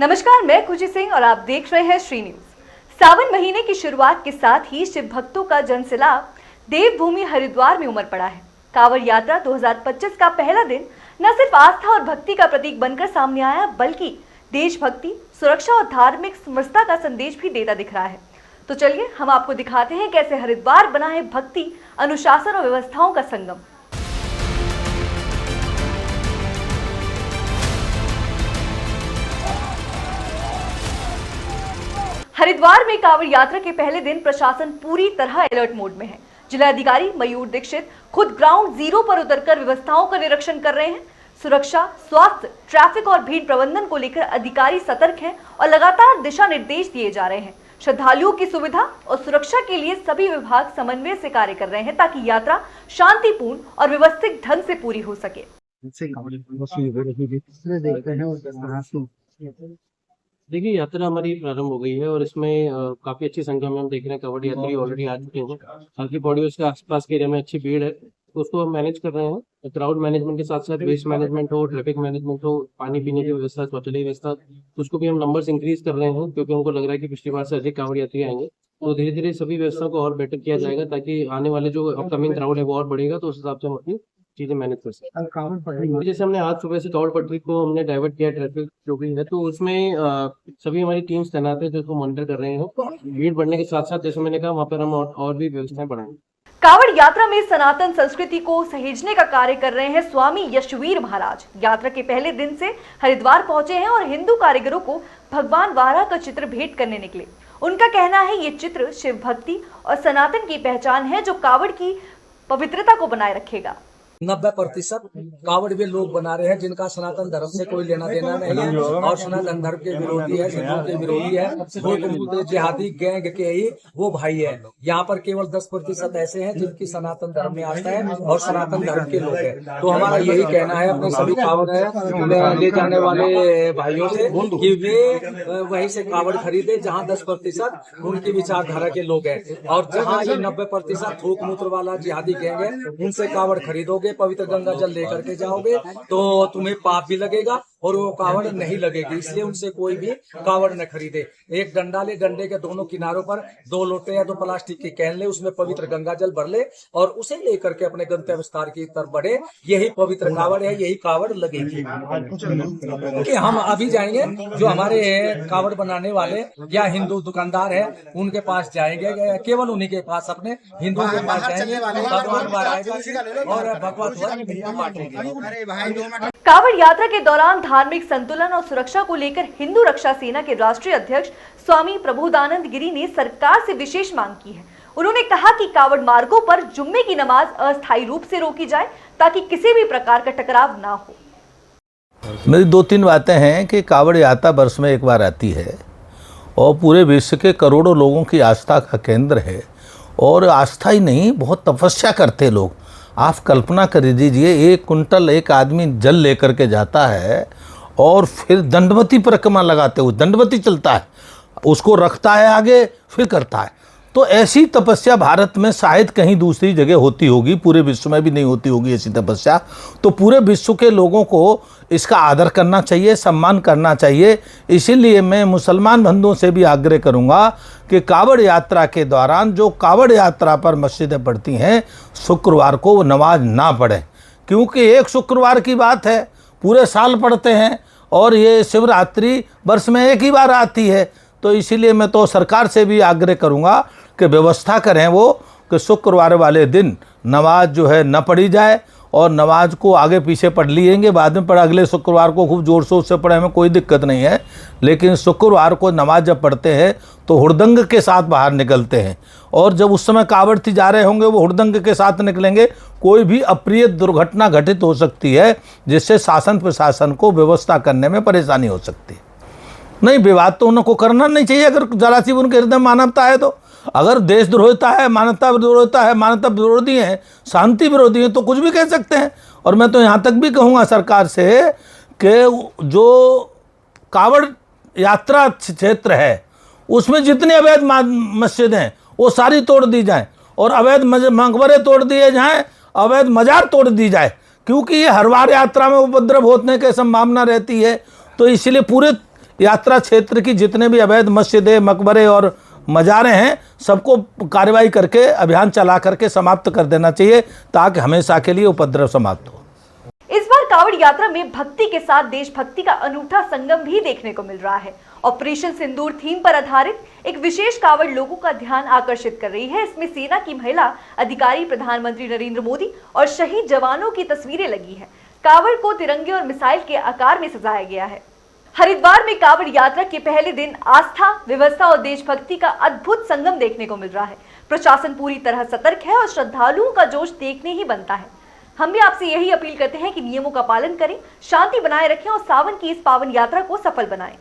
नमस्कार, मैं खुशी सिंह और आप देख रहे हैं श्री न्यूज। सावन महीने की शुरुआत के साथ ही शिव भक्तों का जनसैलाब देवभूमि हरिद्वार में उमड़ पड़ा है। कांवड़ यात्रा 2025 का पहला दिन न सिर्फ आस्था और भक्ति का प्रतीक बनकर सामने आया, बल्कि देशभक्ति, सुरक्षा और धार्मिक समरसता का संदेश भी देता दिख रहा है। तो चलिए हम आपको दिखाते हैं कैसे हरिद्वार बना है भक्ति, अनुशासन और व्यवस्थाओं का संगम। हरिद्वार में कांवड़ यात्रा के पहले दिन प्रशासन पूरी तरह अलर्ट मोड में है। जिलाधिकारी मयूर दीक्षित खुद ग्राउंड जीरो पर उतरकर व्यवस्थाओं का निरीक्षण कर रहे हैं। सुरक्षा, स्वास्थ्य, ट्रैफिक और भीड़ प्रबंधन को लेकर अधिकारी सतर्क हैं और लगातार दिशा निर्देश दिए जा रहे हैं। श्रद्धालुओं की सुविधा और सुरक्षा के लिए सभी विभाग समन्वय से कार्य कर रहे हैं ताकि यात्रा शांतिपूर्ण और व्यवस्थित ढंग से पूरी हो सके। देखिए, यात्रा हमारी प्रारंभ हो गई है और इसमें काफी अच्छी संख्या में हम देख रहे हैं कांवड़ यात्री ऑलरेडी आ चुके हैं। हल्की बॉडी उसके आसपास के एरिया में अच्छी भीड़ है, तो उसको हम मैनेज कर रहे हैं। क्राउड मैनेजमेंट के साथ साथ वेस्ट मैनेजमेंट हो, ट्रैफिक मैनेजमेंट हो, पानी पीने की व्यवस्था, शौचालय व्यवस्था, उसको भी हम नंबर्स इंक्रीज कर रहे हैं क्योंकि हमको लग रहा है कि पिछली बार से अधिक कांवड़ यात्री आएंगे। तो धीरे धीरे सभी व्यवस्था को और बेटर किया जाएगा ताकि आने वाले जो अपकमिंग क्राउड है वो और बढ़ेगा, तो उस हिसाब से हम अपनी चीजें मैनेज कर सकते। जैसे हमने आज सुबह से कांवड़ पटरी को हमने डाइवर्ट किया, ट्रैफिक जो भी है, तो उसमें सभी हमारी टीम्स तैनात है जो उसको मॉनिटर कर रहे हैं। भीड़ बढ़ने के साथ साथ जैसे मैंने कहा वहाँ पर हम और भी व्यवस्थाएं बढ़ाएंगे। कांवड़ यात्रा में सनातन संस्कृति को सहेजने का कार्य कर रहे हैं स्वामी यशवीर महाराज। यात्रा के पहले दिन से हरिद्वार पहुंचे हैं और हिंदू कारीगरों को भगवान वाराह का चित्र भेंट करने निकले। उनका कहना है ये चित्र शिव भक्ति और सनातन की पहचान है जो कांवड़ की पवित्रता को बनाए रखेगा। 90% कांवड़ वे लोग बना रहे हैं जिनका सनातन धर्म से कोई लेना देना नहीं है और सनातन धर्म के विरोधी है, हिंदुओं के विरोधी है, वो जिहादी गैंग के ही वो भाई है। यहाँ पर केवल 10% ऐसे हैं जिनकी सनातन धर्म में आस्था है और सनातन धर्म के लोग हैं। तो हमारा यही कहना है अपने सभी कांवड़ ले जाने वाले भाइयों से कि वे वहीं से कांवड़ खरीदे जहाँ 10% उनकी विचारधारा के लोग हैं, और जहाँ ये 90% थूक मूत्र वाला जिहादी गैंग है उनसे कांवड़ खरीदोगे, पवित्र गंगा जल लेकर के जाओगे तो तुम्हें पाप भी लगेगा और वो कांवड़ नहीं लगेगी। इसलिए उनसे कोई भी कांवड़ न खरीदे। एक डंडा ले, डंडे के दोनों किनारों पर 2 लोटे या 2 प्लास्टिक की कैन ले, उसमें पवित्र गंगा जल भर ले और उसे लेकर के अपने गंतव्य स्थान की तरफ बढ़े। यही पवित्र कांवड़ है, यही कांवड़ लगेगी। क्योंकि हम अभी जाएंगे जो हमारे कांवड़ बनाने वाले या हिंदू दुकानदार है उनके पास जाएंगे, केवल उन्हीं के पास, अपने हिंदुओं के पास जाएंगे, भगवान और भगवान बांटेंगे। कांवड़ यात्रा के दौरान धार्मिक संतुलन और सुरक्षा को लेकर हिंदू रक्षा सेना के राष्ट्रीय अध्यक्ष स्वामी प्रबोधानंद गिरी ने सरकार से विशेष मांग की है। उन्होंने कहा कि कांवड़ मार्गों पर जुम्मे की नमाज अस्थायी रूप से रोकी जाए ताकि किसी भी प्रकार का टकराव ना हो। मेरी 2-3 बातें हैं कि कांवड़ यात्रा वर्ष में एक बार आती है और पूरे विश्व के करोड़ों लोगों की आस्था का केंद्र है, और आस्था ही नहीं, बहुत तपस्या करते लोग। आप कल्पना कर दीजिए, 1 कुंटल एक आदमी जल लेकर के जाता है और फिर दंडवती परिक्रमा लगाते हुए दंडवती चलता है, उसको रखता है आगे, फिर करता है। तो ऐसी तपस्या भारत में शायद कहीं दूसरी जगह होती होगी, पूरे विश्व में भी नहीं होती होगी ऐसी तपस्या। तो पूरे विश्व के लोगों को इसका आदर करना चाहिए, सम्मान करना चाहिए। इसीलिए मैं मुसलमान बंधुओं से भी आग्रह करूंगा कि कांवड़ यात्रा के दौरान जो कांवड़ यात्रा पर मस्जिदें पढ़ती हैं, शुक्रवार को वो नमाज ना पढ़ें, क्योंकि एक शुक्रवार की बात है, पूरे साल पढ़ते हैं और ये शिवरात्रि वर्ष में एक ही बार आती है। तो इसीलिए मैं तो सरकार से भी आग्रह करूंगा कि व्यवस्था करें वो कि शुक्रवार वाले दिन नमाज जो है न पढ़ी जाए, और नमाज को आगे पीछे पढ़ लिएंगे, बाद में पढ़, अगले शुक्रवार को खूब ज़ोर शोर से पढ़े, हमें कोई दिक्कत नहीं है। लेकिन शुक्रवार को नमाज जब पढ़ते हैं तो हुड़दंग के साथ बाहर निकलते हैं, और जब उस समय कांवड़ जा रहे होंगे वो हुड़दंग के साथ निकलेंगे। कोई भी अप्रिय दुर्घटना घटित हो सकती है जिससे शासन प्रशासन को व्यवस्था करने में परेशानी हो सकती है। नहीं, विवाद तो उनको करना नहीं चाहिए अगर जरा सी उनके हृदय में मानवता है तो। अगर देशद्रोहिता है, मानवता विरोधिता है, मानवता विरोधी है, शांति विरोधी है, तो कुछ भी कह सकते हैं। और मैं तो यहाँ तक भी कहूँगा सरकार से कि जो कांवड़ यात्रा क्षेत्र है उसमें जितनी अवैध मस्जिद हैं वो सारी तोड़ दी जाएं, और अवैध मकबरे तोड़ दिए जाएं, अवैध मजार तोड़ दी जाए, क्योंकि ये हर बार यात्रा में उपद्रव होने की संभावना रहती है। तो इसलिए पूरे यात्रा क्षेत्र की जितने भी अवैध मस्जिदें, मकबरे और मज़ारें हैं, सबको कार्रवाई करके अभियान चला करके समाप्त कर देना चाहिए, ताकि हमेशा के लिए उपद्रव समाप्त हो। इस बार कावड़ यात्रा में भक्ति के साथ देशभक्ति का अनूठा संगम भी देखने को मिल रहा है। ऑपरेशन सिंदूर थीम पर आधारित एक विशेष कावड़ लोगों का ध्यान आकर्षित कर रही है। इसमें सेना की महिला अधिकारी, प्रधानमंत्री नरेंद्र मोदी और शहीद जवानों की तस्वीरें लगी है। कावड़ को तिरंगे और मिसाइल के आकार में सजाया गया है। हरिद्वार में कावड़ यात्रा के पहले दिन आस्था, व्यवस्था और देशभक्ति का अद्भुत संगम देखने को मिल रहा है। प्रशासन पूरी तरह सतर्क है और श्रद्धालुओं का जोश देखने ही बनता है। हम भी आपसे यही अपील करते हैं कि नियमों का पालन करें, शांति बनाए रखें और सावन की इस पावन यात्रा को सफल बनाएं।